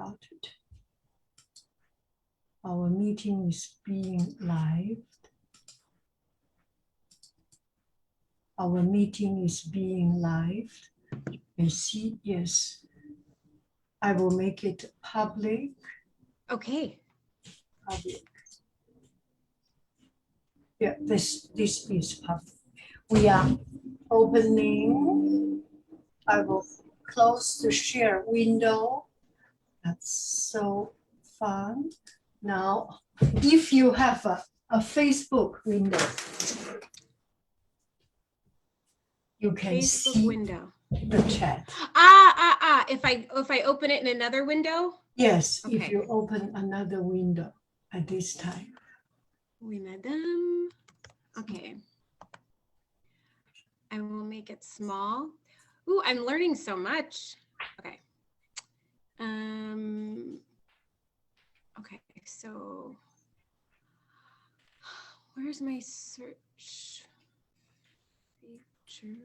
got it. Our meeting is being live. Our meeting is being live. You see, yes. I will make it public. Okay. Public. Yeah, this is public. We are opening. I will close the share window. That's so fun. Now, if you have a Facebook window, you can Facebook see window. the chat. If I open it in another window? Yes, Okay. if you open another window at this time. Oui, madame. Okay. I will make it small. Ooh, I'm learning so much. Okay. Okay, so where's my search feature?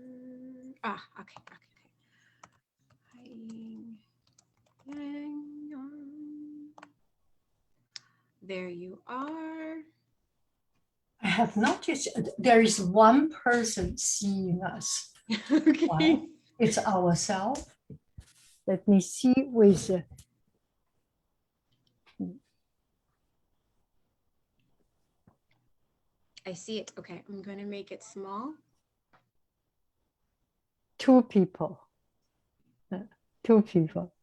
Okay. Hang on. There you are. I have noticed there is one person seeing us. Okay. Wow. It's ourselves. Let me see with. I see it. Okay, I'm going to make it small. 2 people. 2 people.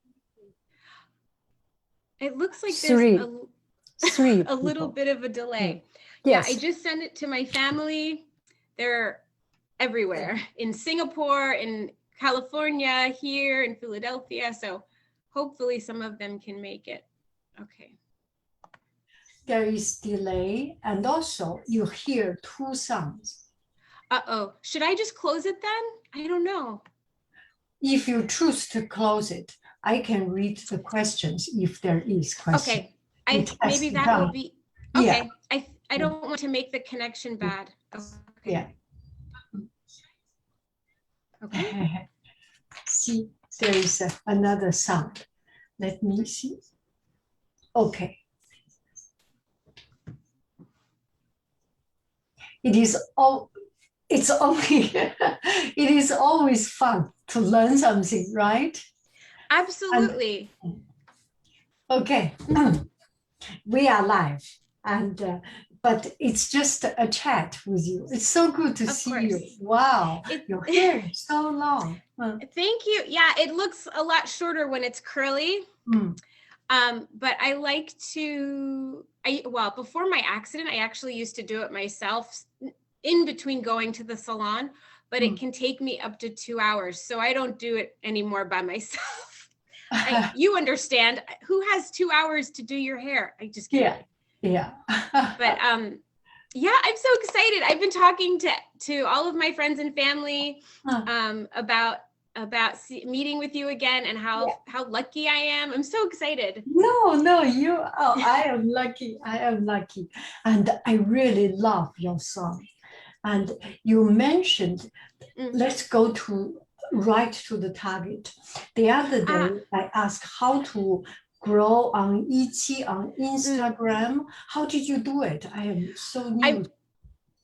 It looks like 3. there's 3 a little people. bit of a delay. Yes. Yeah, I just sent it to my family. They're everywhere, in Singapore, in California, here in Philadelphia. So hopefully some of them can make it. Okay. There is delay, and also you hear 2 sounds. Uh-oh. Should I just close it then? I don't know. If you choose to close it, I can read the questions if there is question. Okay. Maybe that will be okay. Yeah. I don't want to make the connection bad. Okay. Yeah. Okay. See, there is another sound. Let me see. Okay. It is always fun to learn something, right? Absolutely. Okay. We are live, and but it's just a chat with you. It's so good to see you. Wow, your hair is so long. Thank you. Yeah, it looks a lot shorter when it's curly. But I like to, before my accident, I actually used to do it myself in between going to the salon, but it can take me up to 2 hours. So I don't do it anymore by myself. You understand, who has 2 hours to do your hair? I just can't. Yeah. But yeah, I'm so excited. I've been talking to all of my friends and family about meeting with you again and how lucky I am. I'm so excited. No, I am lucky. And I really love your song. And you mentioned, let's go right to the target. The other day, I asked how to grow on Ichi on Instagram. How did you do it? I am so new.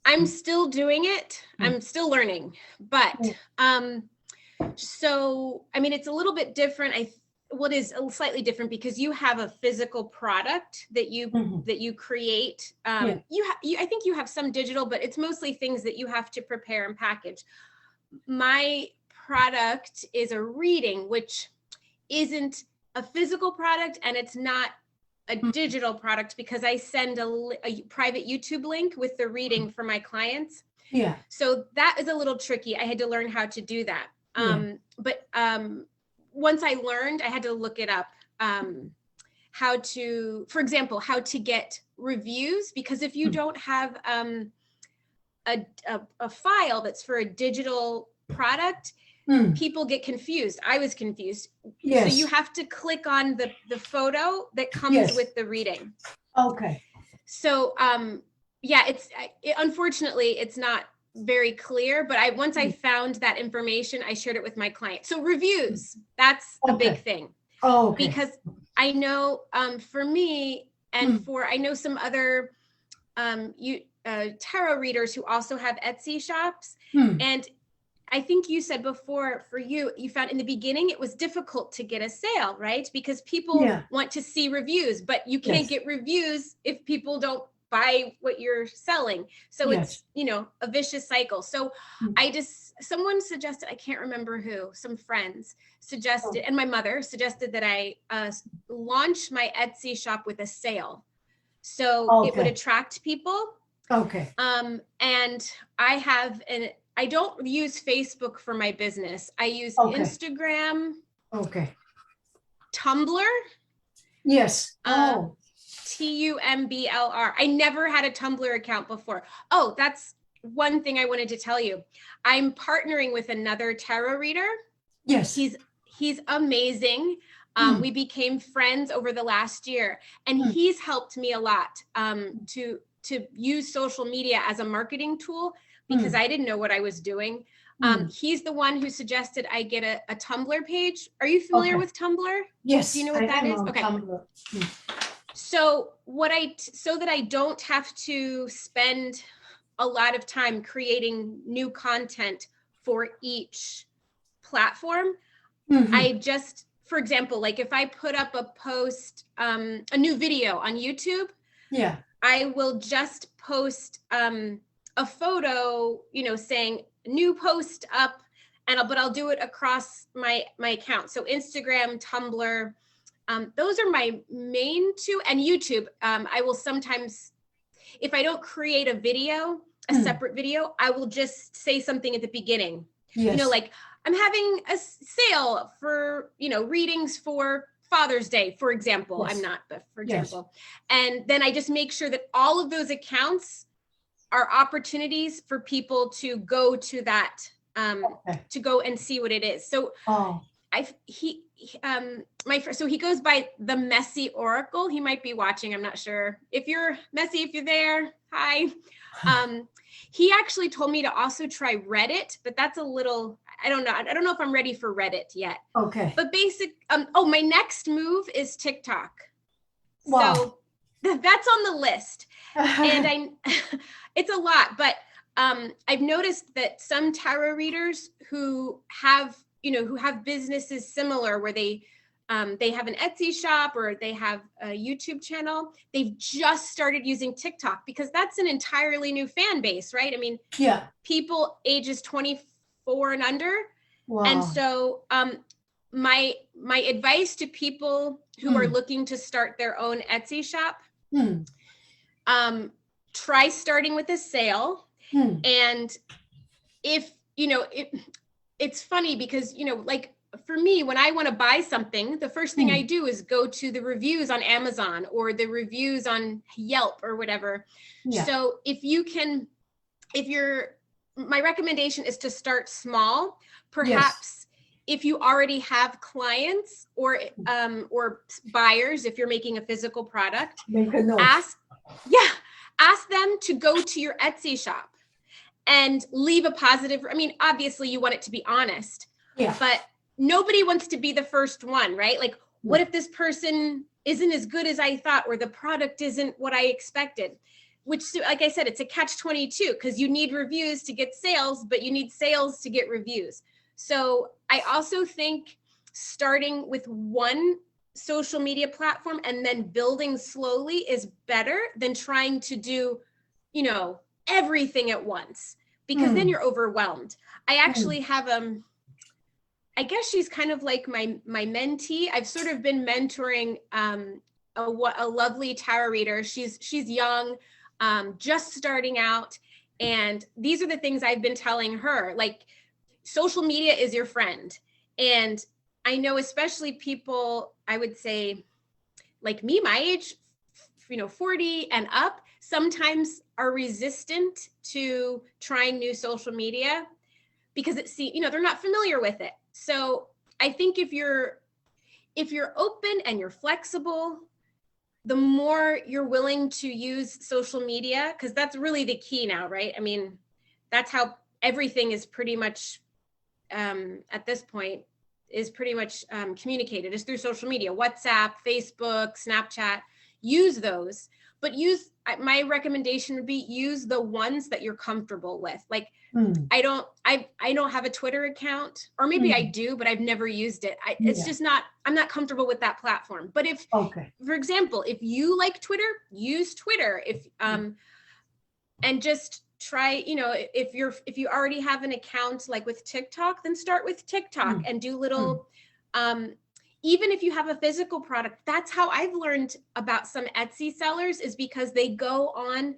I'm still doing it. I'm still learning, but so, I mean, it's a little bit different. What is slightly different because you have a physical product that you create. I think you have some digital, but it's mostly things that you have to prepare and package. My product is a reading, which isn't a physical product, and it's not a digital product because I send a private YouTube link with the reading for my clients. Yeah. So that is a little tricky. I had to learn how to do that. But once I learned, I had to look it up, for example, how to get reviews, because if you don't have a file that's for a digital product, people get confused. I was confused. Yes. So you have to click on the photo that comes with the reading. Okay. So unfortunately, it's not very clear, but once I found that information, I shared it with my client. So reviews, that's a big thing. Oh, okay. Because I know for me and for, I know some other tarot readers who also have Etsy shops. And I think you said before for you found in the beginning, it was difficult to get a sale, right? Because people want to see reviews, but you can't get reviews if people don't buy what you're selling. So it's, you know, a vicious cycle. So someone suggested, I can't remember who, some friends suggested, and my mother suggested that I launch my Etsy shop with a sale. So it would attract people. Okay. And I don't use Facebook for my business. I use Instagram. Okay. Tumblr. Yes. TUMBLR. I never had a Tumblr account before. Oh, that's one thing I wanted to tell you. I'm partnering with another tarot reader. Yes. He's amazing. We became friends over the last year, and he's helped me a lot to use social media as a marketing tool, because I didn't know what I was doing. He's the one who suggested I get a Tumblr page. Are you familiar with Tumblr? Yes. Do you know what that is? Okay. So so that I don't have to spend a lot of time creating new content for each platform, I just, for example, like if I put up a post, a new video on YouTube, I will just post a photo, you know, saying new post up, but I'll do it across my account. So Instagram, Tumblr, those are my main two, and YouTube. I will sometimes, if I don't create a video, a separate video, I will just say something at the beginning. You know, like I'm having a sale for, you know, readings for Father's Day, for example. I'm not, but for example. And then I just make sure that all of those accounts are opportunities for people to go to that, to go and see what it is. So so he goes by the Messy Oracle. He might be watching. I'm not sure. If you're Messy, if you're there, hi. He actually told me to also try Reddit, but that's a little, I don't know. I don't know if I'm ready for Reddit yet. Okay. But my next move is TikTok. Wow. So that's on the list. And it's a lot, but I've noticed that some tarot readers who have businesses similar, where they have an Etsy shop or they have a YouTube channel, they've just started using TikTok, because that's an entirely new fan base, right? I mean, people ages 24 and under. Wow. And so my advice to people who are looking to start their own Etsy shop, try starting with a sale. And if, you know, it's funny because, you know, like for me, when I want to buy something, the first thing I do is go to the reviews on Amazon or the reviews on Yelp or whatever. So my recommendation is to start small. Perhaps if you already have clients or buyers, if you're making a physical product, ask them to go to your Etsy shop and leave a positive. I mean, obviously you want it to be honest, but nobody wants to be the first one, right? Like, what if this person isn't as good as I thought, or the product isn't what I expected? Which, like I said, it's a catch-22, because you need reviews to get sales, but you need sales to get reviews. So I also think starting with one social media platform and then building slowly is better than trying to do, you know, everything at once, because then you're overwhelmed. I actually have I guess she's kind of like my mentee. I've sort of been mentoring a lovely tarot reader. She's young, just starting out, and these are the things I've been telling her. Like, social media is your friend, and I know especially people, I would say, like me, my age, you know, 40 and up, sometimes are resistant to trying new social media because they're not familiar with it. So I think if you're open and you're flexible, the more you're willing to use social media, because that's really the key now, right? I mean, that's how everything is pretty much at this point is pretty much communicated is through social media, WhatsApp, Facebook, Snapchat. Use those, but my recommendation would be use the ones that you're comfortable with. Like I don't have a Twitter account, or maybe I do, but I've never used it. It's just not, I'm not comfortable with that platform. But if, for example, if you like Twitter, use Twitter. If and just try, if you already have an account like with TikTok, then start with TikTok and do little even if you have a physical product. That's how I've learned about some Etsy sellers, is because they go on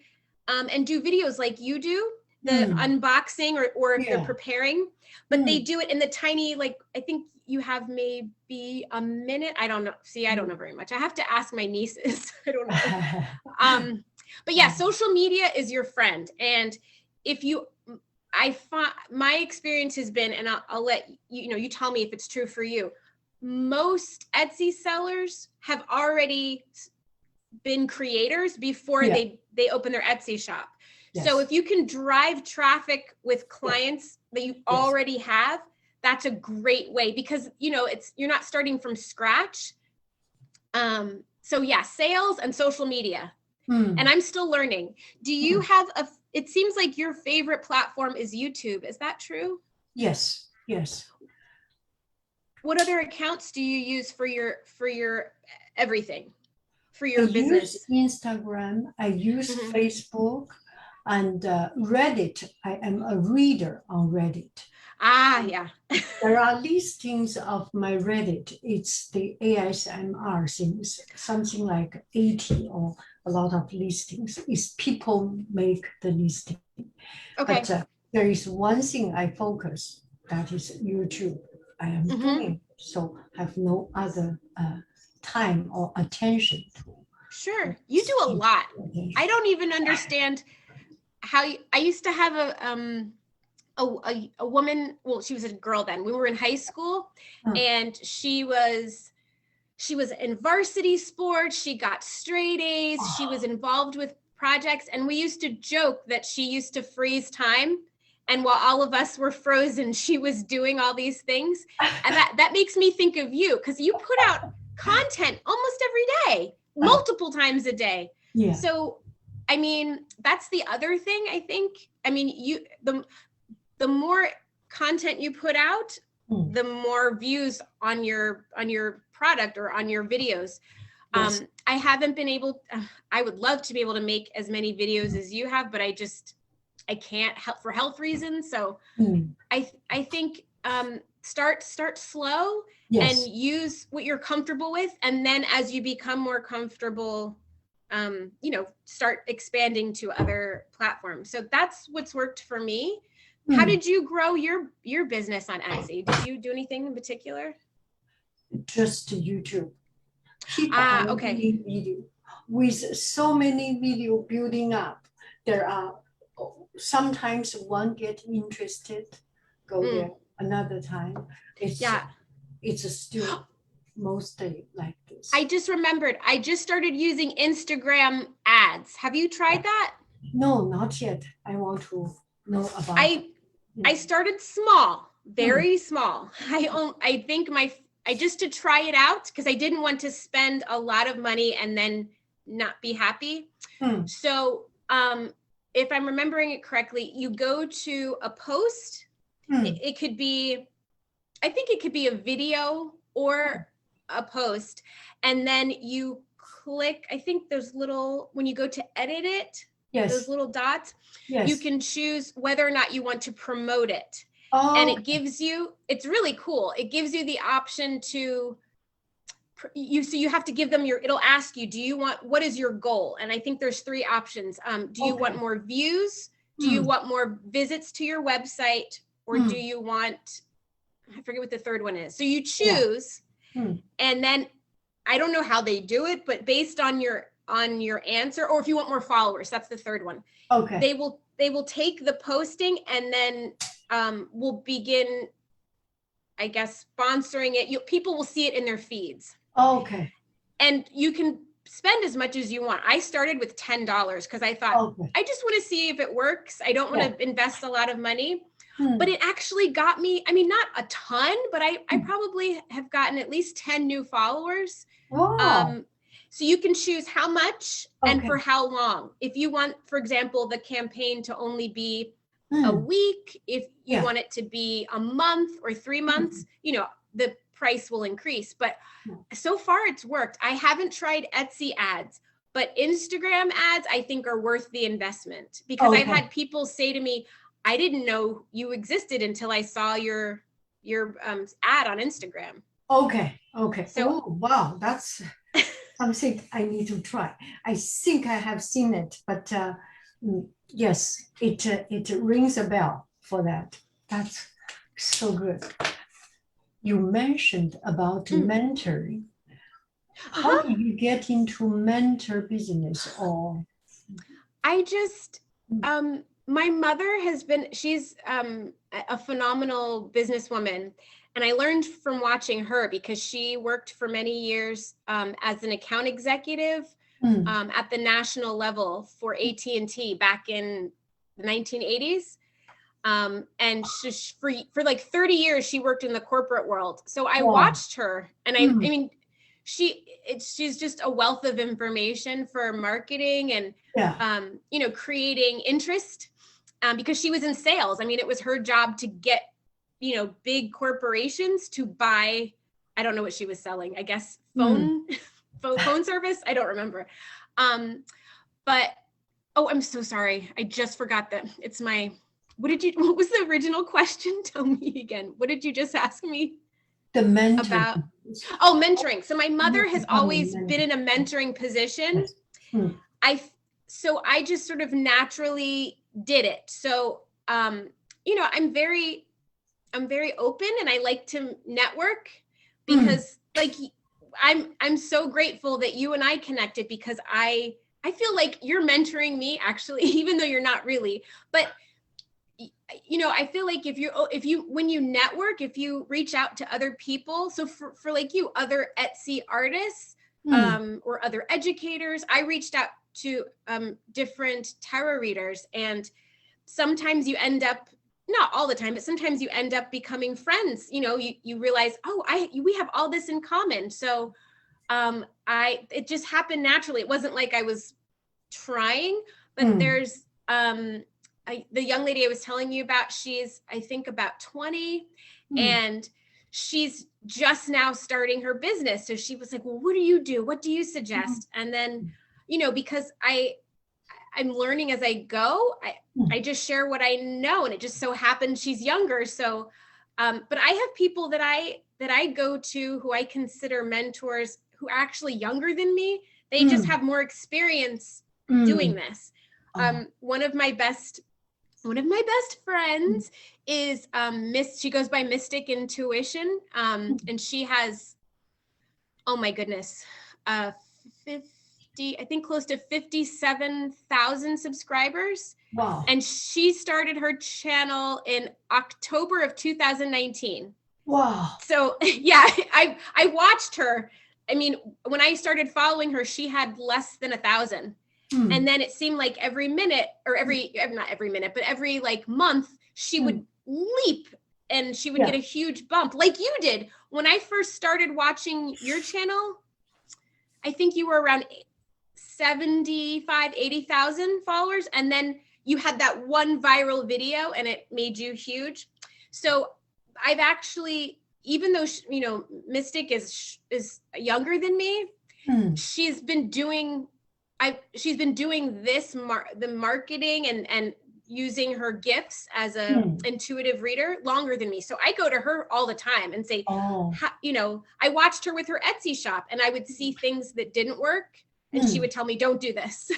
and do videos like you do, the unboxing or if they're preparing, but they do it in the tiny, like, I think you have maybe a minute. I don't know. See, I don't know very much. I have to ask my nieces. I don't know. But yeah, social media is your friend. And if I find, my experience has been, and I'll let you tell me if it's true for you. Most Etsy sellers have already been creators before they open their Etsy shop. Yes. So if you can drive traffic with clients that you already have, that's a great way, because you're not starting from scratch. So yeah, sales and social media. And I'm still learning. Do you have it seems like your favorite platform is YouTube. Is that true? Yes. What other accounts do you use for your everything, for your business? I use Instagram. I use Facebook and Reddit. I am a reader on Reddit. Yeah. There are listings of my Reddit. It's the ASMR things, something like 80 or a lot of listings. It's people make the listing. Okay. But there is one thing I focus, that is YouTube. I am doing, so have no other time or attention to. Sure, you do a lot. I don't even understand how I used to have a woman. Well, she was a girl then. We were in high school, and she was in varsity sports. She got straight A's. She was involved with projects, and we used to joke that she used to freeze time. And while all of us were frozen, she was doing all these things. And that makes me think of you, because you put out content almost every day, multiple times a day. Yeah. So, I mean, that's the other thing, I think. I mean, the more content you put out, the more views on your product or on your videos. Yes. I haven't been able, I would love to be able to make as many videos as you have, but I can't help for health reasons. So I think start slow and use what you're comfortable with. And then as you become more comfortable, start expanding to other platforms. So that's what's worked for me. How did you grow your business on Etsy? Did you do anything in particular? Just YouTube. Okay. Video. With so many video building up, there are sometimes one get interested, go there. Another time, it's still mostly like this. I just remembered. I just started using Instagram ads. Have you tried that? No, not yet. I want to know about it. I started small, very small. I think I just to try it out, because I didn't want to spend a lot of money and then not be happy. So if I'm remembering it correctly, you go to a post. It could be, I think it could be a video or a post. And then you click, I think there's little, when you go to edit it, those little dots, you can choose whether or not you want to promote it. And it gives you, it's really cool. It gives you the option to, so you have to give them it'll ask you, what is your goal? And I think there's 3 options. Do you want more views? Do you want more visits to your website? Or do you want, I forget what the third one is. So you choose, and then I don't know how they do it, but based on your answer, or if you want more followers, that's the third one. Okay. They will take the posting and then will begin, I guess, sponsoring it. People will see it in their feeds. Okay. And you can spend as much as you want. I started with $10 because I thought, I just want to see if it works. I don't want to invest a lot of money. but it actually got me, I mean, not a ton, but I probably have gotten at least 10 new followers. Wow. So you can choose how much and for how long. If you want, for example, the campaign to only be a week, if you want it to be a month or 3 months, you know, the price will increase. But so far it's worked. I haven't tried Etsy ads, but Instagram ads I think are worth the investment, because I've had people say to me, I didn't know you existed until I saw your ad on Instagram. Okay. So wow, that's something I need to try. I think I have seen it, but yes, it rings a bell for that. That's so good. You mentioned about mentoring. How did you get into mentor business? Or I just my mother has been, she's a phenomenal businesswoman. And I learned from watching her, because she worked for many years as an account executive at the national level for AT&T back in the 1980s. And for like 30 years, she worked in the corporate world. So I watched her, and I mean, she's just a wealth of information for marketing and, you know, creating interest, because she was in sales. I mean, it was her job to get, you know, big corporations to buy, I don't know what she was selling, I guess phone service. I don't remember. But, oh, I'm so sorry. I just forgot that it's my, what was the original question? Tell me again. What did you just ask me? The mentor. About, oh, mentoring. So my mother has always been in a mentoring position. So I just sort of naturally did it. So, you know, I'm very open, and I like to network, because like I'm so grateful that you and I connected, because I feel like you're mentoring me, actually, even though you're not really. But you know, I feel like if you when you network, if you reach out to other people, so for like you, other Etsy artists or other educators, I reached out to different tarot readers, and sometimes you end up, not all the time, but sometimes you end up becoming friends. You know, you realize, oh, we have all this in common. So it just happened naturally. It wasn't like I was trying, but there's the young lady I was telling you about, she's, I think, about 20, and she's just now starting her business. So she was like, well, what do you do? What do you suggest? And then, you know, because I'm learning as I go, I just share what I know, and it just so happens she's younger. So, but I have people that I go to who I consider mentors, who are actually younger than me. They just have more experience doing this. One of my best friends is she goes by Mystic Intuition, and she has, oh my goodness, 50, I think close to 57,000 subscribers. Wow. And she started her channel in October of 2019. Wow. So yeah, I watched her. I mean, when I started following her, she had less than 1,000. And then it seemed like every minute, or not every minute, but every like month, she would leap, and she would get a huge bump, like you did. When I first started watching your channel, I think you were around 75, 80,000 followers. And then you had that one viral video, and it made you huge. So I've actually, even though, you know, Mystic is younger than me, she's been doing this, the marketing and using her gifts as a intuitive reader longer than me. So I go to her all the time and say, you know, I watched her with her Etsy shop, and I would see things that didn't work, and she would tell me, don't do this.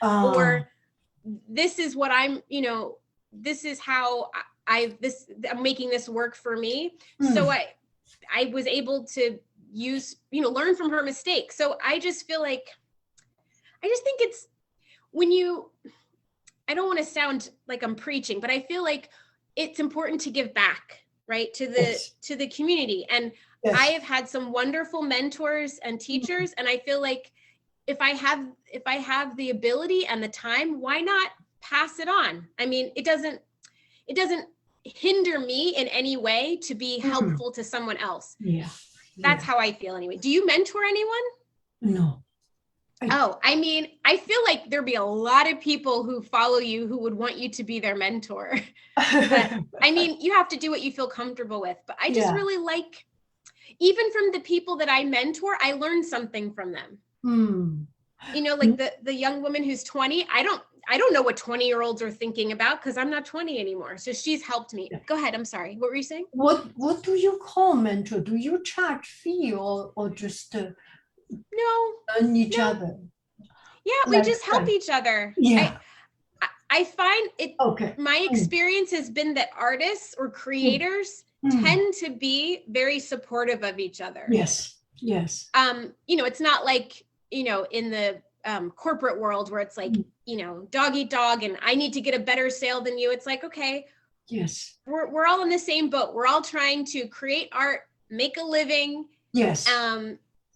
Or this is what I'm, you know, this is how I'm making this work for me. So I was able to use, you know, learn from her mistakes. So I just feel like, I just think it's when I don't want to sound like I'm preaching, but I feel like it's important to give back, right, to the community. And I have had some wonderful mentors and teachers, and I feel like if I have the ability and the time, why not pass it on? I mean, it doesn't hinder me in any way to be helpful to someone else. Yeah. That's how I feel anyway. Do you mentor anyone? No. I mean, I feel like there'd be a lot of people who follow you who would want you to be their mentor. But I mean, you have to do what you feel comfortable with. But I just really like, even from the people that I mentor, I learn something from them. You know, like the young woman who's 20, I don't know what 20-year-olds are thinking about because I'm not 20 anymore. So she's helped me. Go ahead. I'm sorry. What were you saying? What do you call mentor? Do you charge fee or just learn each other? Yeah, we just help each other. Yeah. I find it, my experience has been that artists or creators tend to be very supportive of each other. Yes. Yes. You know, it's not like, you know, in the corporate world where it's like, you know, dog eat dog and I need to get a better sale than you. It's like, okay, yes, we're all in the same boat. We're all trying to create art, make a living. Yes.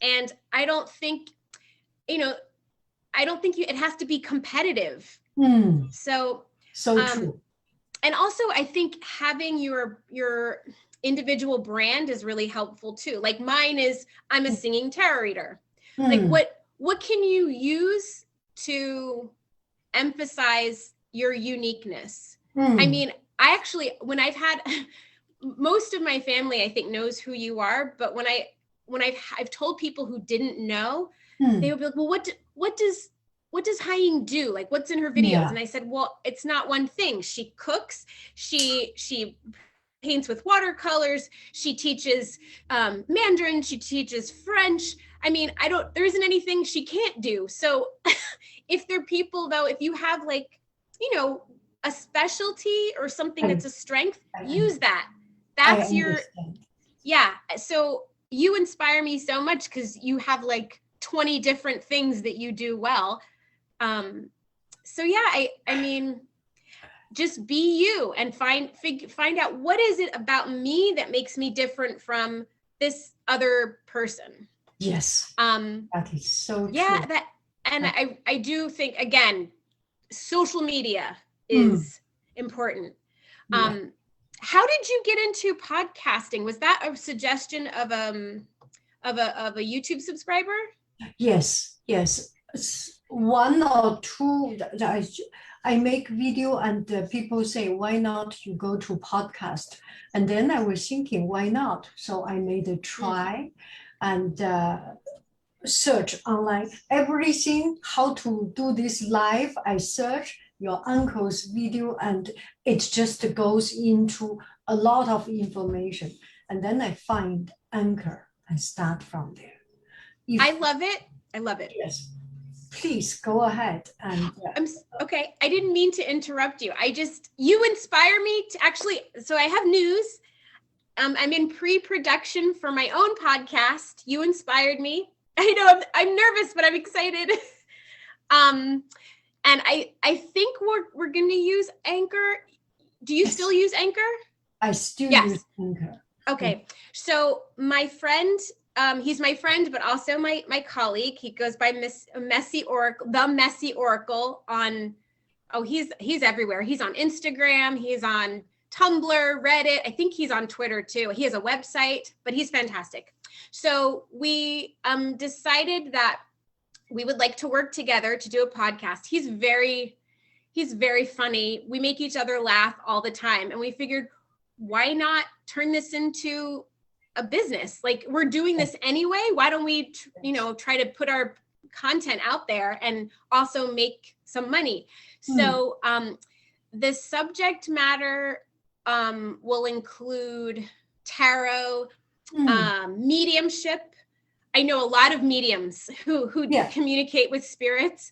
And I don't think, you know, it has to be competitive. So true. And also I think having your individual brand is really helpful too. Like mine is, I'm a singing tarot reader. Like what can you use to emphasize your uniqueness? I mean, I actually, when I've had, most of my family, I think knows who you are, but when I've told people who didn't know, they would be like, well, what does Haiying do? Like, what's in her videos? Yeah. And I said, well, it's not one thing. She cooks, she paints with watercolors, she teaches Mandarin, she teaches French. I mean, there isn't anything she can't do. So if there are people though, if you have like, you know, a specialty or something that's a strength, use that. That's yeah. So you inspire me so much because you have like 20 different things that you do well. So yeah, I mean, just be you and find out what is it about me that makes me different from this other person. Yes. That is so true. Yeah, I do think, again, social media is important. How did you get into podcasting? Was that a suggestion of a YouTube subscriber? Yes. One or two that I make video and people say, why not you go to podcast? And then I was thinking, why not? So I made a try and search online everything, how to do this live. I search your uncle's video and it just goes into a lot of information. And then I find Anchor and start from there. I love it. Yes. Please go ahead. And okay. I didn't mean to interrupt you. You inspire me to actually, so I have news. I'm in pre-production for my own podcast. You inspired me. I know I'm nervous, but I'm excited. And I think we're going to use Anchor. Do you still use Anchor? I still use Anchor. Okay. So my friend, he's my friend, but also my colleague. He goes by the Messy Oracle on, he's everywhere. He's on Instagram. He's on Tumblr, Reddit. I think he's on Twitter too. He has a website, but he's fantastic. So we decided that we would like to work together to do a podcast. He's very funny. We make each other laugh all the time. And we figured, why not turn this into a business? Like, we're doing this anyway. Why don't we, try to put our content out there and also make some money? So the subject matter will include tarot, mediumship. I know a lot of mediums who communicate with spirits,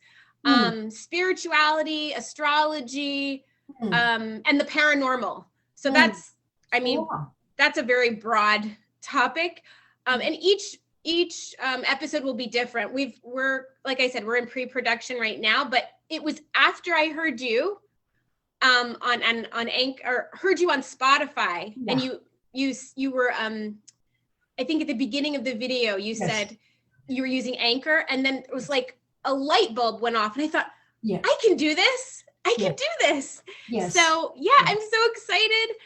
spirituality, astrology, and the paranormal. So that's a very broad topic. And each episode will be different. We're like I said, we're in pre-production right now, but it was after I heard you on Anchor, or heard you on Spotify, and you were I think at the beginning of the video you said you were using Anchor, and then it was like a light bulb went off and I thought, I can do this. I can do this. Yes. So yeah, I'm so excited.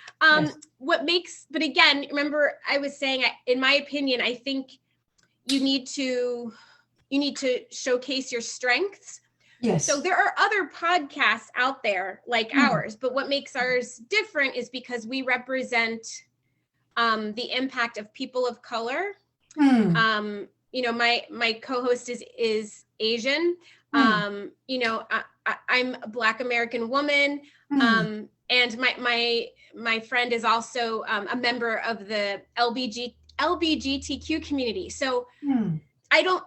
But again, remember I was saying, in my opinion, I think you need to showcase your strengths. Yes. So there are other podcasts out there like ours, but what makes ours different is because we represent the impact of people of color. You know, my co-host is Asian. You know, I'm a Black American woman. And my friend is also a member of the LGBTQ community. So I don't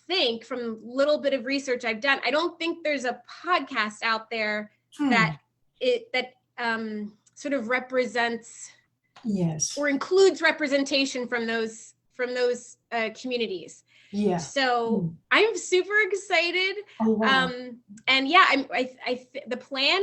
think, from little bit of research I've done, I don't think there's a podcast out there that sort of represents or includes representation from those communities. Yeah. So I'm super excited. Oh, wow. And yeah, the plan,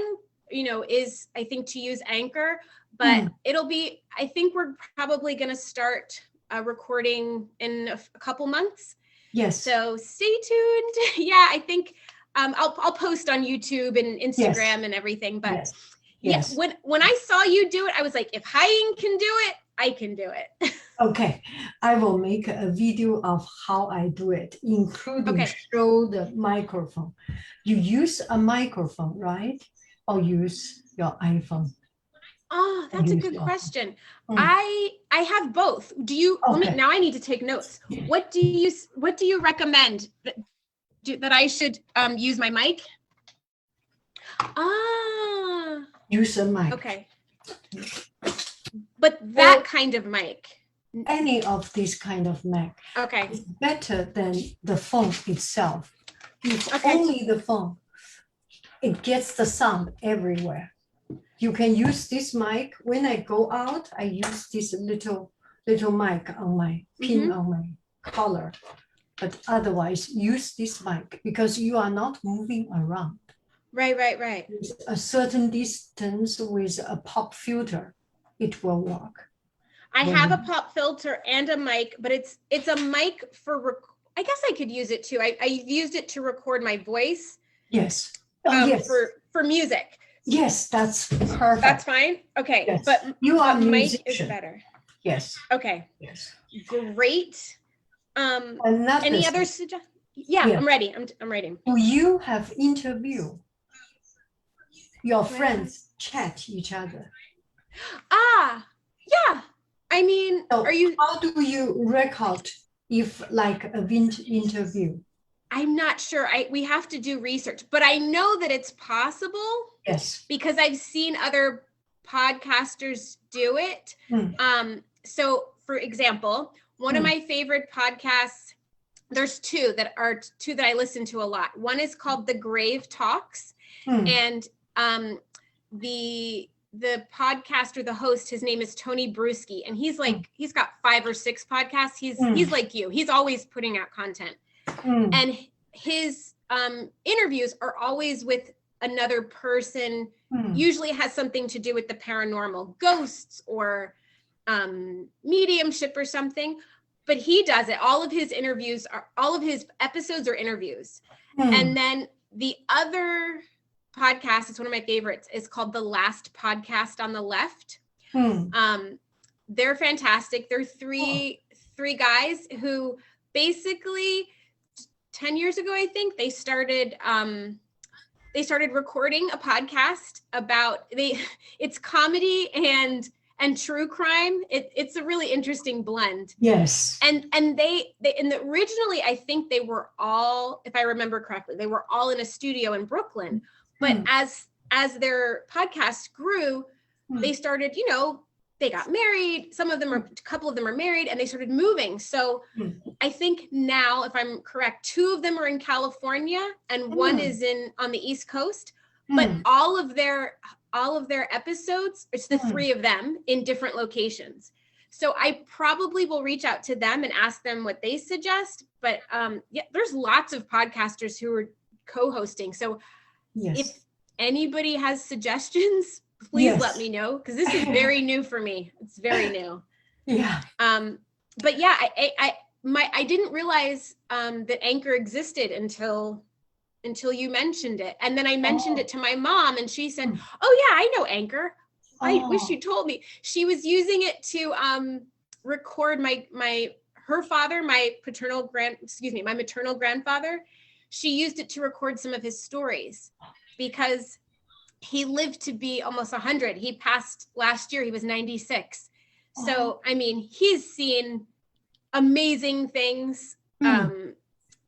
you know, is I think to use Anchor, but I think we're probably going to start recording in a couple months. Yes. So stay tuned. Yeah, I think I'll post on YouTube and Instagram and everything. But yes. When I saw you do it, I was like, if Haiying can do it, I can do it. Okay, I will make a video of how I do it, including show the microphone. You use a microphone, right? Or use your iPhone? Oh, that's a good question. I have both. Do you? Now I need to take notes. What do you recommend that I should use my mic? Use a mic. Okay. But that kind of mic. Any of this kind of mic. Okay. Is better than the phone itself. If only the phone, it gets the sound everywhere. You can use this mic. When I go out, I use this little mic on my pin on my collar. But otherwise, use this mic because you are not moving around. Right. With a certain distance with a pop filter, it will work. I have a pop filter and a mic, but it's a mic for, I guess I could use it too. I've used it to record my voice. Yes. Yes. For music. Yes, that's perfect. That's fine. Okay. Yes. But you are mic is better. Yes. Okay. Yes. Great. Any other suggestions? Yeah, I'm ready. I'm ready. Do you have interview? Your friends chat each other. Yeah. I mean, so how do you record if like a interview? I'm not sure. We have to do research, but I know that it's possible. Yes. Because I've seen other podcasters do it. So for example, one of my favorite podcasts, there's two that I listen to a lot. One is called The Grave Talks. And the podcaster, the host, his name is Tony Bruschi, and he's got 5 or 6 podcasts. He's like you. He's always putting out content. And his interviews are always with another person. Usually has something to do with the paranormal, ghosts or mediumship or something. But he does it. All of his episodes are interviews. And then the other podcast, it's one of my favorites, is called The Last Podcast on the Left. They're fantastic. They're three guys who basically 10 years ago, I think, they started recording a podcast about it's comedy and true crime. It's a really interesting blend. Yes. And originally, I think they were all, if I remember correctly, they were all in a studio in Brooklyn. But as their podcast grew, they started, they got married. A couple of them are married, and they started moving. So I think now, if I'm correct, 2 of them are in California and one is on the East Coast. But all of their episodes, it's the 3 of them in different locations. So I probably will reach out to them and ask them what they suggest. But there's lots of podcasters who are co-hosting. So if anybody has suggestions, please let me know, because this is very new for me. It's very new. Yeah. But yeah, I didn't realize that Anchor existed until until you mentioned it. And then I mentioned it to my mom, and she said, Mm. oh yeah, I know Anchor. I wish Oh. you told me. She was using it to record her father, my maternal grandfather. She used it to record some of his stories because he lived to be almost 100. He passed last year. He was 96. So, I mean, he's seen amazing things.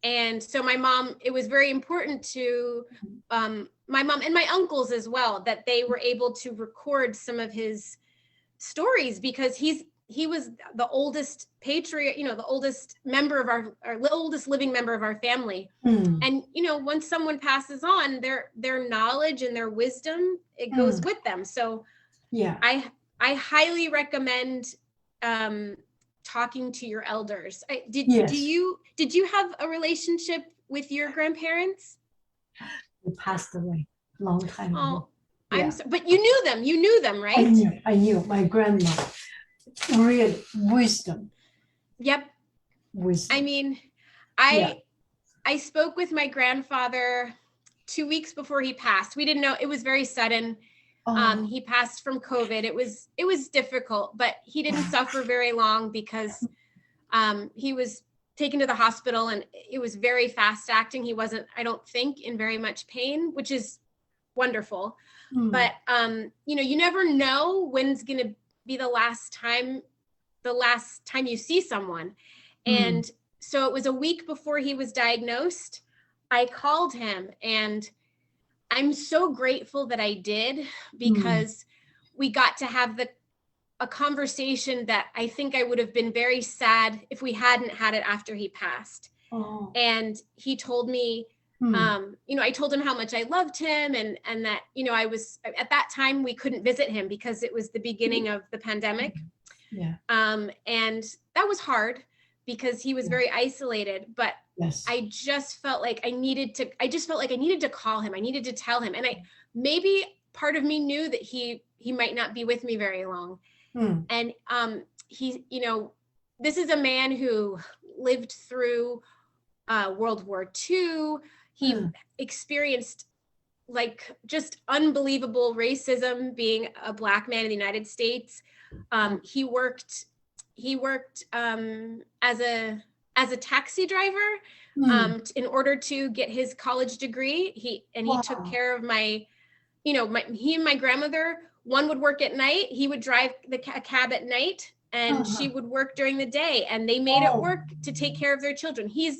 And so my mom, it was very important to my mom and my uncles as well, that they were able to record some of his stories, because he was the oldest patriarch, the oldest member of our oldest living member of our family. And, once someone passes on, their knowledge and their wisdom, it goes with them. So yeah, I highly recommend talking to your elders. Did you have a relationship with your grandparents? They passed away a long time ago. Yeah. But you knew them, right? I knew my grandma. Real wisdom. Yep. Wisdom. I mean, I spoke with my grandfather 2 weeks before he passed. We didn't know, it was very sudden. He passed from COVID. It was difficult, but he didn't suffer very long because he was taken to the hospital, and it was very fast acting. He wasn't, I don't think, in very much pain, which is wonderful. But you never know when's going to be the last time you see someone. And so it was a week before he was diagnosed. I called him, and I'm so grateful that I did, because we got to have a conversation that I think I would have been very sad if we hadn't had it after he passed. And he told me, I told him how much I loved him, and that, I was, at that time we couldn't visit him because it was the beginning of the pandemic. Yeah. And that was hard because he was very isolated, but yes. I just felt like I needed to call him. I needed to tell him. And maybe part of me knew that he might not be with me very long. And he, this is a man who lived through World War II. He experienced just unbelievable racism being a Black man in the United States. He worked as a taxi driver in order to get his college degree. He took care of he and my grandmother. One would work at night. He would drive a cab at night, and she would work during the day, and they made it work to take care of their children. He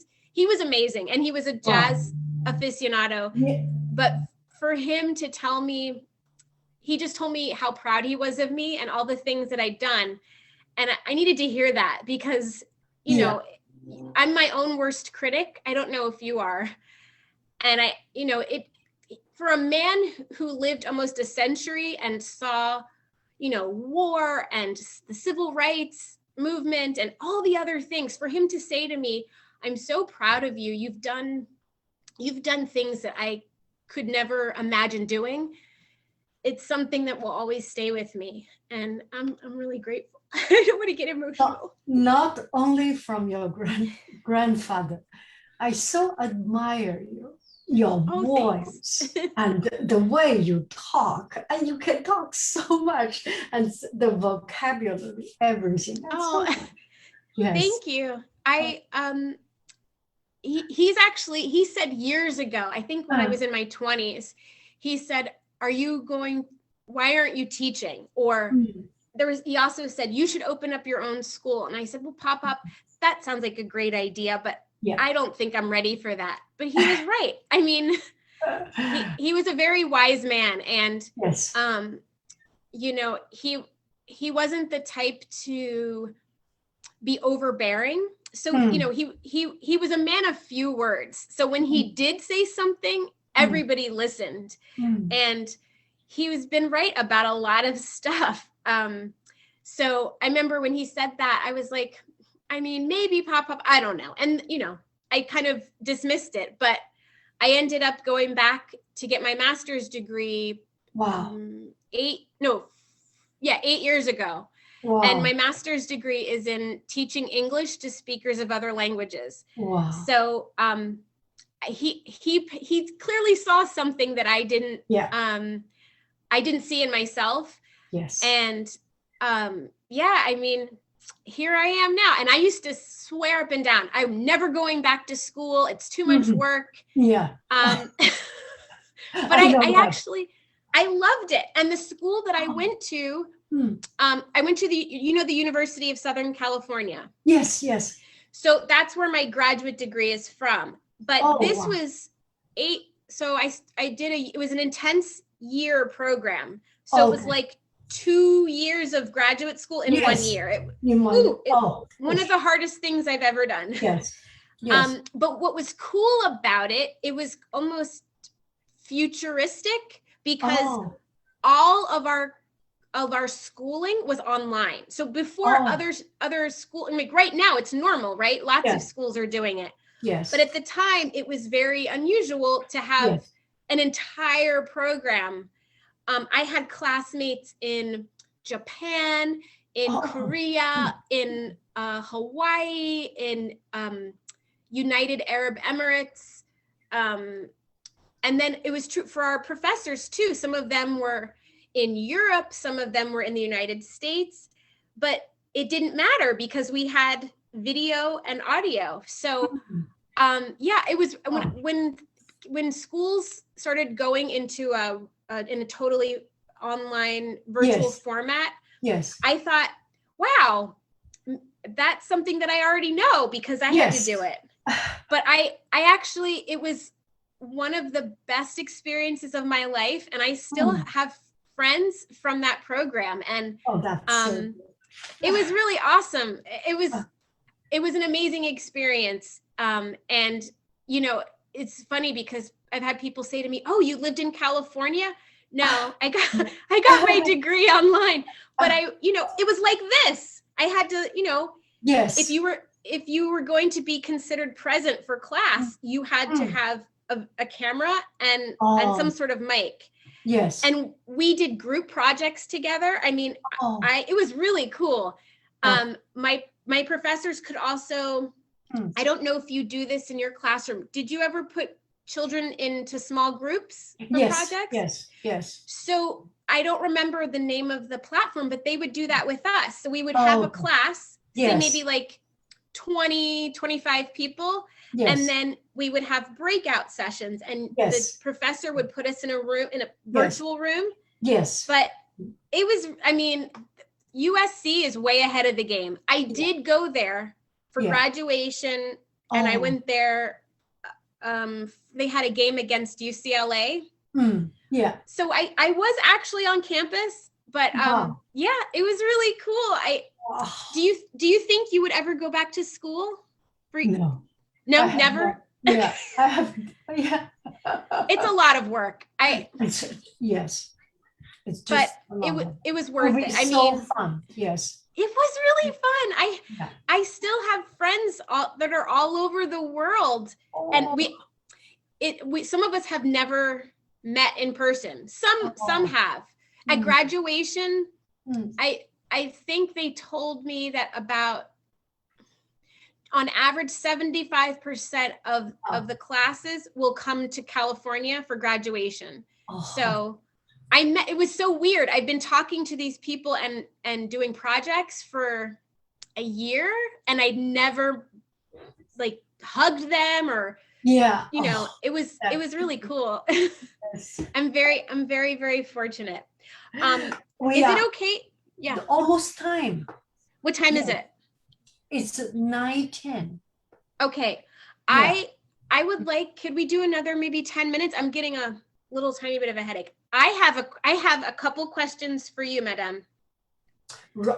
was amazing, and he was a jazz aficionado. Yeah. But for him to tell me, he just told me how proud he was of me and all the things that I'd done. And I needed to hear that, because, I'm my own worst critic. I don't know if you are. And for a man who lived almost a century and saw, war and the civil rights movement and all the other things, for him to say to me, I'm so proud of you. You've done things that I could never imagine doing. It's something that will always stay with me. And I'm really grateful. I don't want to get emotional. Not only from your grandfather. I so admire your voice and the way you talk. And you can talk so much, and the vocabulary, everything. Yes. Thank you. He said years ago, I think when I was in my 20s, he said, why aren't you teaching? Or he also said, you should open up your own school. And I said, well, Pop, that sounds like a great idea, but I don't think I'm ready for that. But he was right. I mean, he was a very wise man. And, yes. He wasn't the type to be overbearing. So, he was a man of few words. So when he did say something, everybody listened. And he's been right about a lot of stuff. So I remember when he said that, I was like, I mean, maybe Pop, I don't know. And, I kind of dismissed it, but I ended up going back to get my master's degree. Wow. 8 years ago. Wow. And my master's degree is in teaching English to speakers of other languages. Wow. So he clearly saw something that I didn't see in myself. Yes. And I mean, here I am now. And I used to swear up and down, I'm never going back to school. It's too much work. Yeah. But I loved it. And the school that I went to, I went to the University of Southern California. Yes, yes. So that's where my graduate degree is from. But was it was an intense year program. So it was like 2 years of graduate school in 1 year. One of the hardest things I've ever done. Yes. Yes. But what was cool about it, it was almost futuristic because all of our schooling was online. So before other school, I mean, right now it's normal, right? Lots of schools are doing it. Yes. But at the time, it was very unusual to have an entire program. I had classmates in Japan, in Korea, in Hawaii, in United Arab Emirates. And then it was true for our professors too. Some of them were in Europe, some of them were in the United States, but it didn't matter because we had video and audio. So it was when schools started going into in a totally online virtual format. Yes. I thought, wow, that's something that I already know because I had to do it. But I actually, it was one of the best experiences of my life. And I still have friends from that program. And it was really awesome. It was an amazing experience. And, it's funny because I've had people say to me, oh, you lived in California? No, I got my degree online, but it was like this. I had to, yes. If you were going to be considered present for class, you had to have a camera and some sort of mic. Yes. And we did group projects together. I mean, it was really cool. My professors could also, I don't know if you do this in your classroom. Did you ever put children into small groups for projects? Yes. So I don't remember the name of the platform, but they would do that with us. So we would have a class, say maybe like 20, 25 people. Yes. And then we would have breakout sessions and the professor would put us in a virtual room. Yes. But it was, I mean, USC is way ahead of the game. I did go there for graduation and I went there. They had a game against UCLA. Yeah. So I was actually on campus, but it was really cool. Do you think you would ever go back to school? No, never. I have. Yeah. It's a lot of work. Yes. It's just. But it was worth it. I mean, fun. Yes. It was really fun. I still have friends that are all over the world, and we some of us have never met in person. Some have. At graduation, I think they told me that about on average 75% of the classes will come to California for graduation. So it was so weird. I've been talking to these people and doing projects for a year, and I'd never like hugged them or it was really cool. Yes. I'm very, very fortunate. Is it okay? Yeah. Almost time. What time is it? It's 9:10. Okay. Yeah. I would could we do another maybe 10 minutes? I'm getting a little tiny bit of a headache. I have a couple questions for you, madam.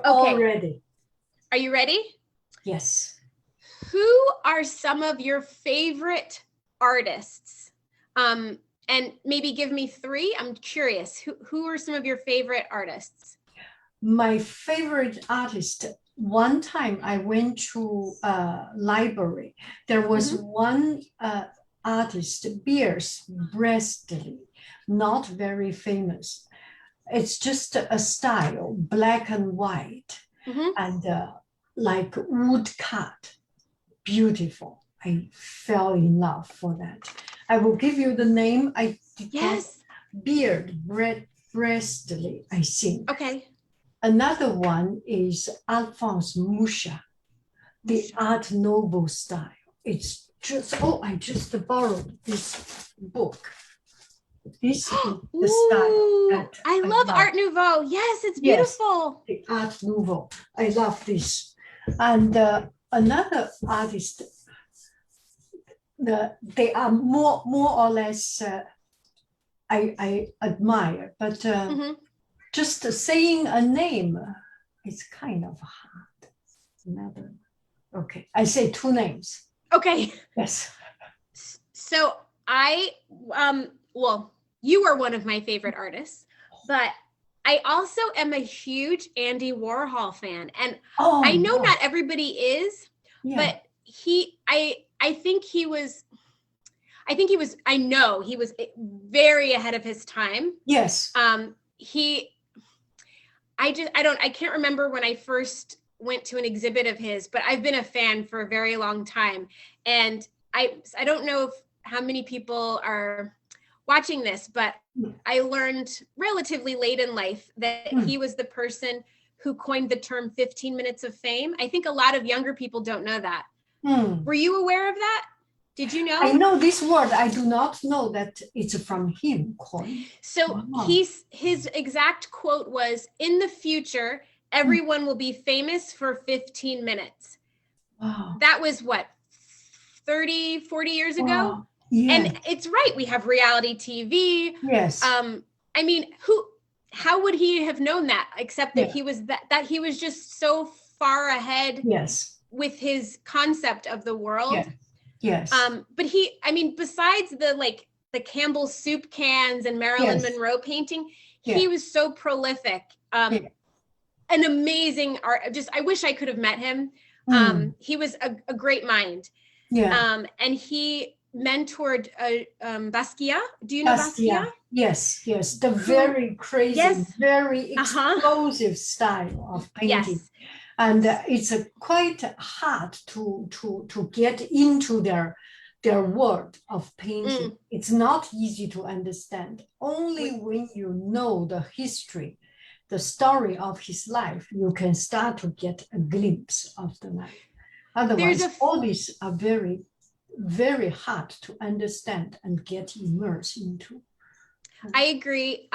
All ready. Are you ready? Yes. Who are some of your favorite artists? And maybe give me 3. I'm curious. Who are some of your favorite artists? My favorite artist, one time I went to a library. There was one artist, Pierce Bresley, not very famous. It's just a style, black and white, and like wood cut. Beautiful. I fell in love for that. I will give you the name. I did Yes. Breastley, I think. Okay. Another one is Alphonse Mucha, the Art Nouveau style. It's just, I just borrowed this book. This is the style that I love Art Nouveau. Yes, it's beautiful. Yes, the Art Nouveau. I love this. And another artist, they are more or less I admire, but just saying a name is kind of hard. Another, okay, I say two names. Okay. Yes. So well, you are one of my favorite artists, but I also am a huge Andy Warhol fan. And I know not everybody is, but I know he was very ahead of his time. Yes. I can't remember when I first went to an exhibit of his, but I've been a fan for a very long time. And I don't know how many people are watching this, but I learned relatively late in life that he was the person who coined the term 15 minutes of fame. I think a lot of younger people don't know that. Were you aware of that? Did you know? I know this word. I do not know that it's from him. So his exact quote was, "In the future, everyone will be famous for 15 minutes." Wow. That was what, 30, 40 years ago? Wow. Yeah. And it's right. We have reality TV. Yes. I mean, how would he have known that, except that he was that he was just so far ahead with his concept of the world. Yes. But besides the Campbell soup cans and Marilyn Monroe painting, he was so prolific. An amazing art. I wish I could have met him. He was a great mind. Yeah. And he mentored Basquiat. Do you know Basquiat? Yes. The very crazy, very explosive style of painting. Yes. And it's quite hard to get into their world of painting. It's not easy to understand. Only when you know the history, the story of his life, you can start to get a glimpse of the life. Otherwise, all these are very, very hard to understand and get immersed into. I agree.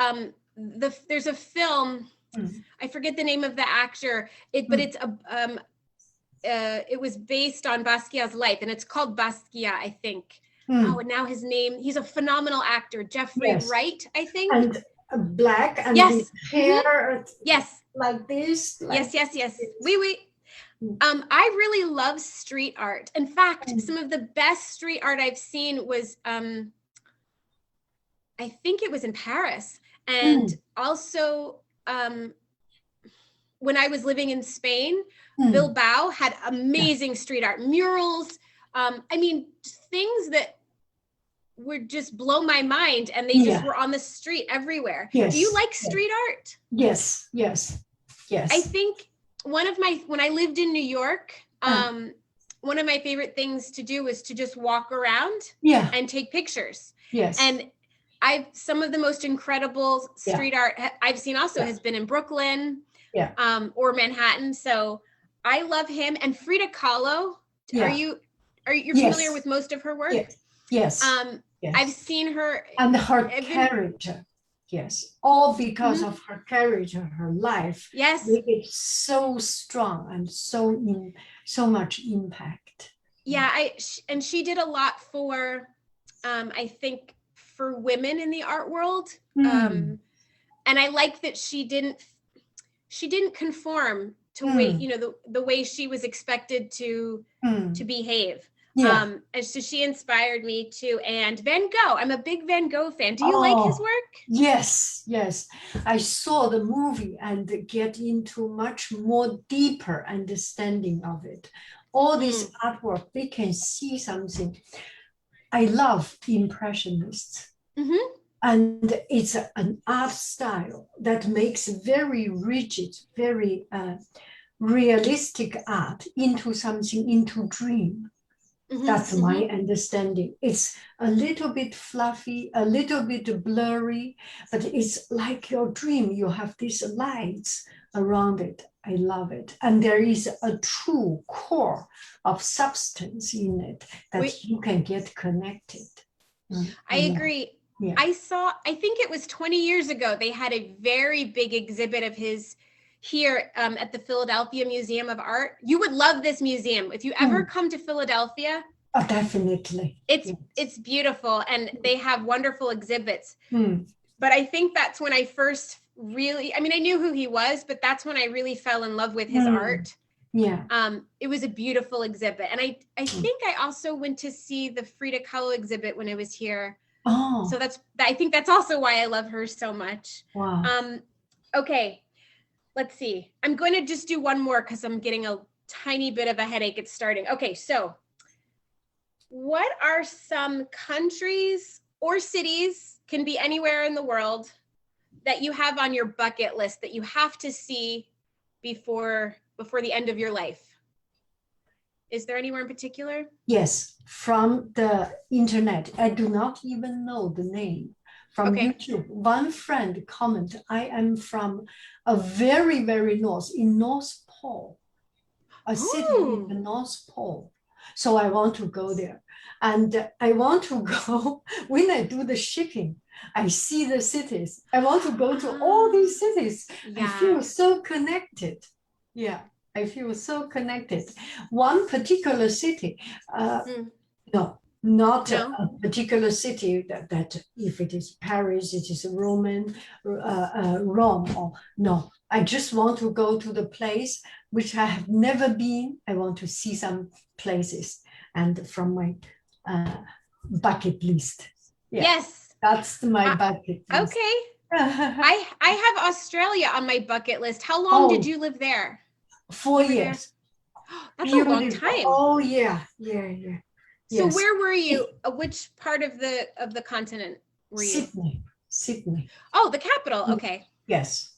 There's a film, I forget the name of the actor, but it's it was based on Basquiat's life, and it's called Basquiat, I think. Oh, and now his name, he's a phenomenal actor, Jeffrey Wright, I think. And black and his hair like this. Like, yes. Oui. I really love street art. In fact, some of the best street art I've seen was, I think it was in Paris. And also, when I was living in Spain, Bilbao had amazing street art, murals. Things that would just blow my mind, and they just were on the street everywhere. Yes. Do you like street art? Yes. I think when I lived in New York, one of my favorite things to do was to just walk around and take pictures. Yes. And some of the most incredible street art I've seen also has been in Brooklyn or Manhattan. So I love him. And Frida Kahlo, are you familiar with most of her work? Yes. I've seen her. And her character. Yes. All because of her character, her life. Yes. Make it so strong and so much impact. Yeah. And she did a lot for, I think, for women in the art world. And I like that she didn't conform to the way she was expected to behave. Yeah. And so she inspired me too. And Van Gogh, I'm a big Van Gogh fan. Do you like his work? Yes. I saw the movie and get into much more deeper understanding of it. All this artwork, they can see something. I love Impressionists. And it's an art style that makes very rigid, very realistic art into something, into dream. That's my understanding. It's a little bit fluffy, a little bit blurry, but it's like your dream. You have these lights around it. I love it. And there is a true core of substance in it that you can get connected. I agree. Yeah. I think it was 20 years ago, they had a very big exhibit of his here at the Philadelphia Museum of Art. You would love this museum. If you ever come to Philadelphia, oh, definitely. It's beautiful, and they have wonderful exhibits. But I think that's when I first really, I mean, I knew who he was, but that's when I really fell in love with his art. Yeah. It was a beautiful exhibit. And I think I also went to see the Frida Kahlo exhibit when I was here. Oh. So I think that's also why I love her so much. Wow. Okay. Let's see. I'm going to just do one more because I'm getting a tiny bit of a headache. It's starting. Okay. So what are some countries or cities, can be anywhere in the world, that you have on your bucket list that you have to see before the end of your life? Is there anywhere in particular? Yes, from the internet. I do not even know the name. From YouTube, one friend commented, I am from a very, very north, in North Pole, a city in the North Pole. So I want to go there. And I want to go, when I do the shipping, I see the cities. I want to go to all these cities. Yeah. I feel so connected. Yeah, I feel so connected. One particular city, no, not a particular city that if it is Paris, it is Rome, or no. I just want to go to the place which I have never been. I want to see some places, and from my bucket list. Yeah. Yes, that's my bucket list. Okay. I have Australia on my bucket list. How long did you live there? 4 years. That's a long time. Oh yeah, yeah. So where were you? Which part of the continent were you? Sydney. Oh, the capital. Okay. Yes.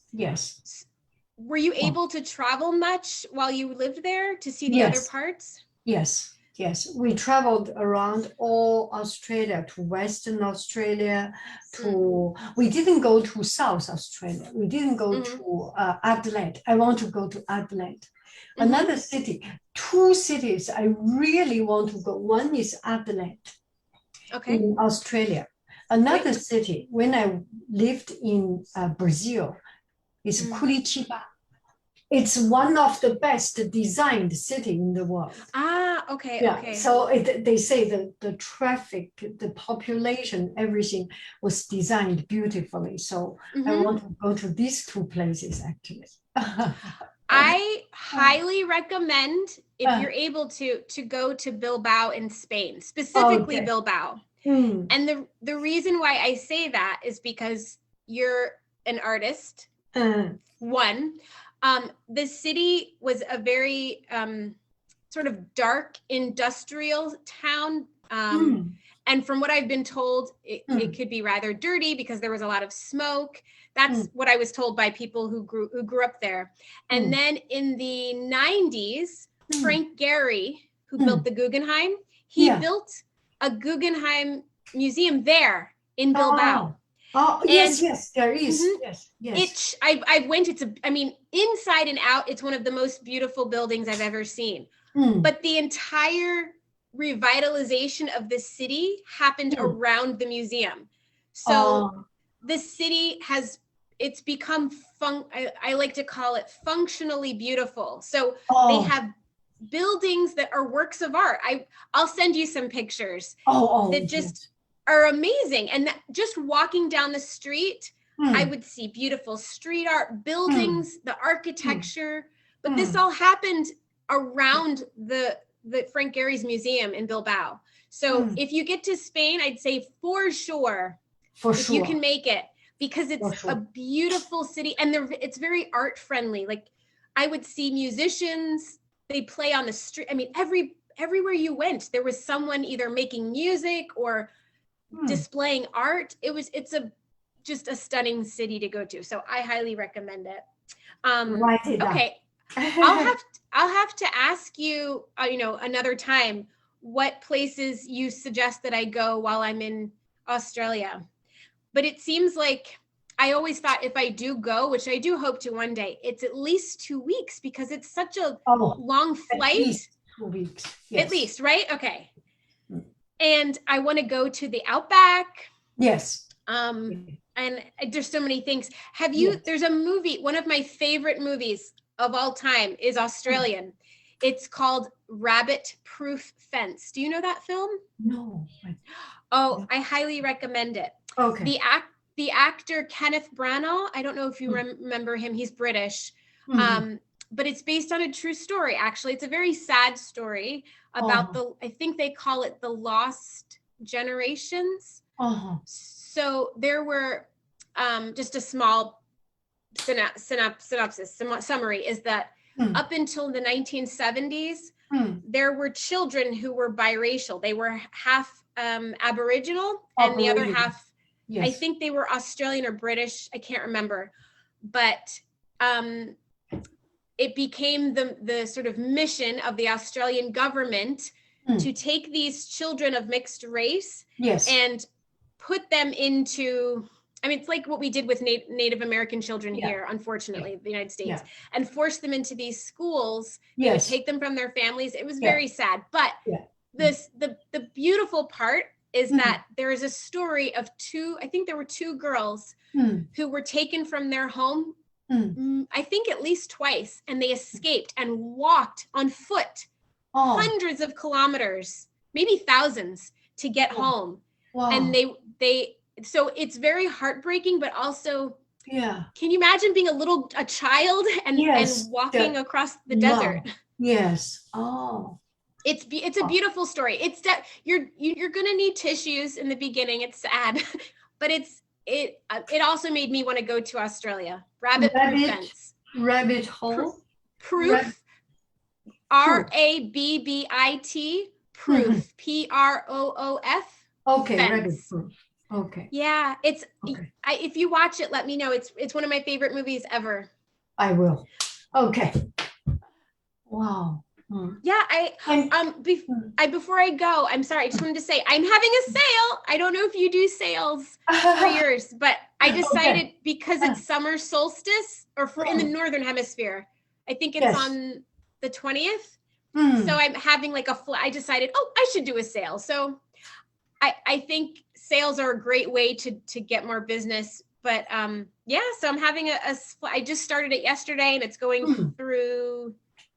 Were you able to travel much while you lived there to see the other parts? Yes. We traveled around all Australia, to Western Australia, we didn't go to South Australia. We didn't go to Adelaide. I want to go to Adelaide. Another city, 2 cities I really want to go. One is Adelaide in Australia. Another city, when I lived in Brazil, is Curitiba. It's one of the best designed city in the world. Okay. So they say the traffic, the population, everything was designed beautifully. So I want to go to these 2 places, actually. I highly recommend, if you're able to go to Bilbao in Spain, specifically Bilbao. And the reason why I say that is because you're an artist. One, the city was a very sort of dark industrial town. And from what I've been told, it could be rather dirty because there was a lot of smoke. That's what I was told by people who grew up there. And then in the 90s, Frank Gehry, who built the Guggenheim, he built a Guggenheim museum there in Bilbao. Yes, there is. Yes. I went. Inside and out, it's one of the most beautiful buildings I've ever seen. But the entire revitalization of the city happened around the museum. So the city it's become I like to call it functionally beautiful. So they have buildings that are works of art. I'll send you some pictures that just are amazing. And just walking down the street, I would see beautiful street art, buildings, the architecture, but this all happened around the Frank Gehry's museum in Bilbao. So if you get to Spain, I'd say for sure, you can make it, because it's a beautiful city, and it's very art friendly. Like, I would see musicians, they play on the street. I mean, everywhere you went, there was someone either making music or displaying art. It's just a stunning city to go to. So I highly recommend it. Okay. I'll have to ask you, another time, what places you suggest that I go while I'm in Australia. But it seems like I always thought if I do go, which I do hope to one day, it's at least 2 weeks because it's such a long flight. At least 2 weeks. Yes. At least, right? Okay. And I want to go to the Outback. Yes. And there's so many things. Have you, there's a movie, one of my favorite movies of all time is Australian. It's called Rabbit Proof Fence. Do you know that film? No. Oh, I highly recommend it. Okay. The actor Kenneth Branagh, I don't know if you remember him. He's British. But it's based on a true story, actually. It's a very sad story about I think they call it the lost generations. So there were, just a small synopsis, summary is that up until the 1970s, there were children who were biracial. They were half Aboriginal and the other half, I think they were Australian or British. I can't remember. But it became the sort of mission of the Australian government to take these children of mixed race and put them into, I mean, it's like what we did with Native American children here, unfortunately, the United States, and force them into these schools. They would take them from their families. It was very sad. But the beautiful part is that there is a story of I think there were 2 girls who were taken from their home, I think at least twice, and they escaped and walked on foot hundreds of kilometers, maybe thousands, to get home. And so it's very heartbreaking, but also, can you imagine being a child and walking across the desert? Yes. It's a beautiful story. It's you're gonna need tissues in the beginning. It's sad, but it also made me want to go to Australia. Rabbit Proof Fence. Rabbit hole. Proof. RABBIT. Proof. PROOF. Okay. Fence. Rabbit proof. Okay. Yeah, it's. If you watch it, let me know. It's one of my favorite movies ever. I will. Okay. Wow. Yeah, before I go, I'm sorry, I just wanted to say I'm having a sale. I don't know if you do sales for yours, but I decided because it's summer solstice or in the northern hemisphere, I think it's on the 20th. So I'm having I decided, I should do a sale. So I think sales are a great way to get more business. But so I'm having I just started it yesterday and it's going through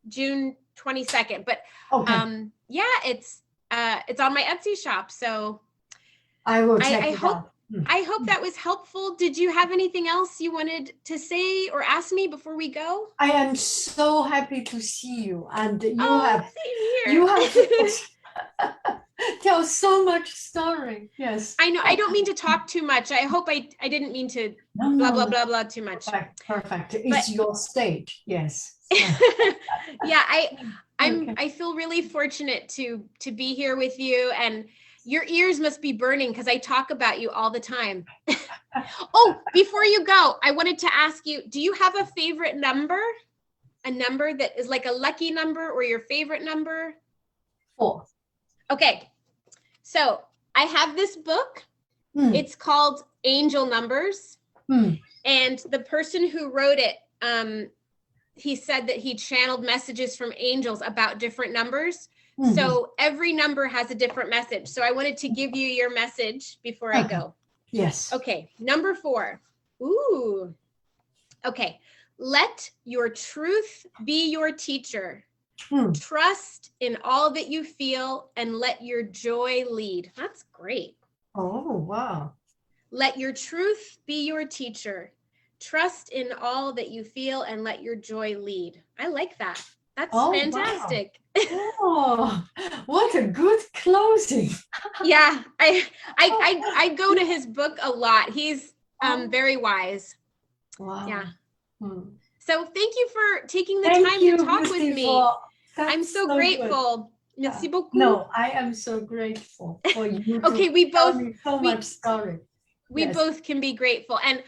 June 22nd, but it's on my Etsy shop, so I will check it out. I hope that was helpful. Did you have anything else you wanted to say or ask me before we go? I am so happy to see you, and you same here. You have tell so much story. Yes, I know. I don't mean to talk too much. I hope I didn't mean to blah blah blah too much. Perfect. It's your stage. Yes. I feel really fortunate to be here with you, and your ears must be burning because I talk about you all the time. Before you go, I wanted to ask you, do you have a favorite number? A number that is like a lucky number or your favorite number? 4. Okay. So I have this book. It's called Angel Numbers. And the person who wrote it, he said that he channeled messages from angels about different numbers. So every number has a different message. So I wanted to give you your message before I go. Yes. Okay. Number 4. Ooh. Okay. Let your truth be your teacher. Trust in all that you feel and let your joy lead. That's great. Oh, wow. Let your truth be your teacher. Trust in all that you feel and let your joy lead. I like that. That's fantastic. Wow. What a good closing. Yeah, I go to his book a lot. He's very wise. Wow. Yeah. So thank you for taking the time to talk with me. I'm so grateful. Merci beaucoup. No, I am so grateful for you. Okay, we both so much story. We both can be grateful. And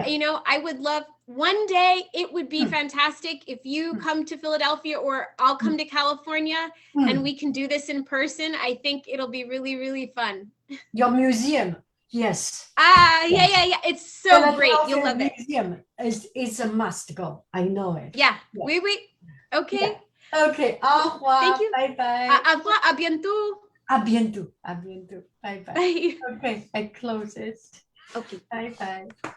you know, I would love one day, it would be fantastic if you come to Philadelphia or I'll come to California and we can do this in person. I think it'll be really, really fun. Your museum. Yes. Yeah. It's so great. You'll love it. Museum is a must go. I know it. Yeah. Oui. Okay. Yeah. Okay. Au revoir. Thank you. Bye bye. Au revoir. À bientôt. À bientôt. À bientôt. Bye bye. Bye. Okay. I close it. Okay. Bye bye.